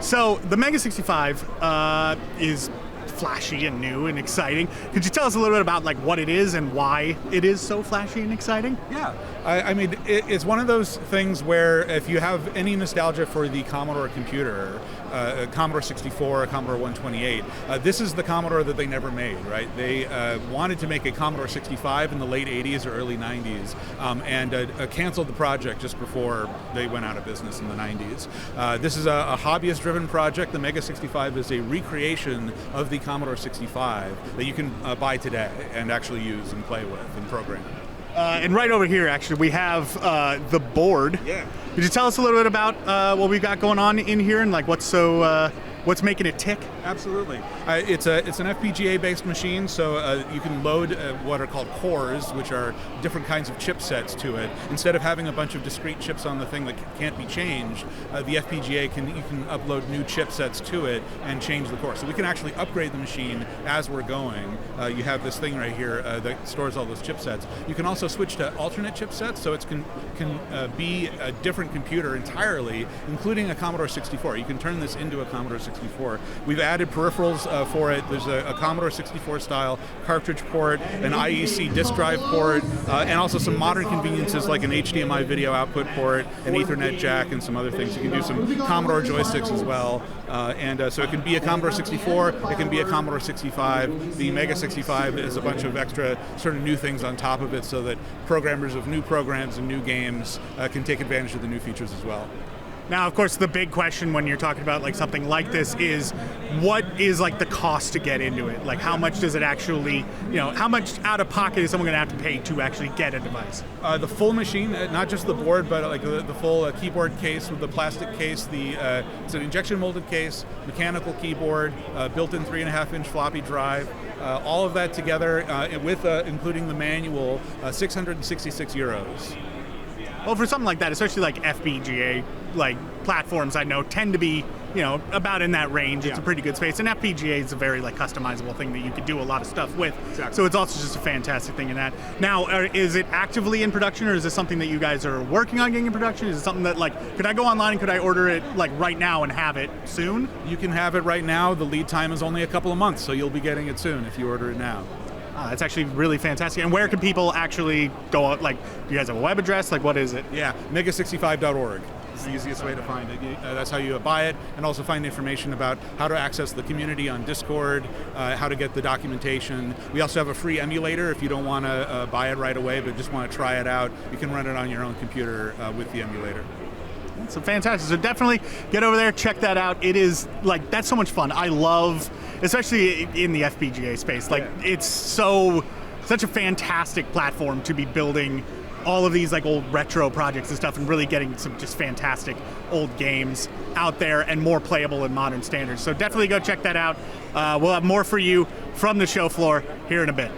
So the Mega65 is flashy and new and exciting. Could you tell us a little bit about like what it is and why it is so flashy and exciting? Yeah, I mean, it's one of those things where if you have any nostalgia for the Commodore computer, Commodore 64, Commodore 128, this is the Commodore that they never made, right? They wanted to make a Commodore 65 in the late 80s or early 90s and canceled the project just before they went out of business in the 90s. This is a hobbyist-driven project. The Mega65 is a recreation of the Commodore 65 that you can buy today and actually use and play with and program. And right over here, actually, we have the board. Yeah. Could you tell us a little bit about what we've got going on in here and like what's making it tick? Absolutely. It's an FPGA-based machine, so you can load what are called cores, which are different kinds of chipsets to it. Instead of having a bunch of discrete chips on the thing that can't be changed, the FPGA you can upload new chipsets to it and change the core. So we can actually upgrade the machine as we're going. You have this thing right here that stores all those chipsets. You can also switch to alternate chipsets, so it can be a different computer entirely, including a Commodore 64. You can turn this into a Commodore 64. We've added peripherals for it. There's a Commodore 64 style cartridge port, an IEC disk drive port, and also some modern conveniences like an HDMI video output port, an Ethernet jack, and some other things. You can do some Commodore joysticks as well. So it can be a Commodore 64, it can be a Commodore 65. The Mega65 is a bunch of extra sort of new things on top of it so that programmers of new programs and new games can take advantage of the new features as well. Now, of course, the big question when you're talking about like something like this is what is like the cost to get into it? Like how much does it actually, how much out of pocket is someone going to have to pay to actually get a device? The full machine, not just the board, but like the full keyboard case with the plastic case. It's an injection molded case, mechanical keyboard, built-in 3.5-inch floppy drive. All of that together, with including the manual, 666 euros. Well, for something like that, especially like FPGA, like platforms I know tend to be, about in that range. It's a pretty good space. And FPGA is a very like customizable thing that you could do a lot of stuff with. Exactly. So it's also just a fantastic thing in that. Now, is it actively in production, or is this something that you guys are working on getting in production? Is it something that like, could I go online and could I order it like right now and have it soon? You can have it right now. The lead time is only a couple of months, so you'll be getting it soon if you order it now. That's actually really fantastic. And where can people actually go out? Like, do you guys have a web address? Like, what is it? Yeah, mega65.org. It's the easiest way to find it. That's how you buy it, and also find information about how to access the community on Discord, how to get the documentation. We also have a free emulator if you don't want to buy it right away, but just want to try it out. You can run it on your own computer with the emulator. So fantastic. So definitely get over there, check that out. It is like, that's so much fun. I love, especially in the FPGA space, like it's such a fantastic platform to be building all of these like old retro projects and stuff and really getting some just fantastic old games out there and more playable in modern standards. So definitely go check that out. We'll have more for you from the show floor here in a bit.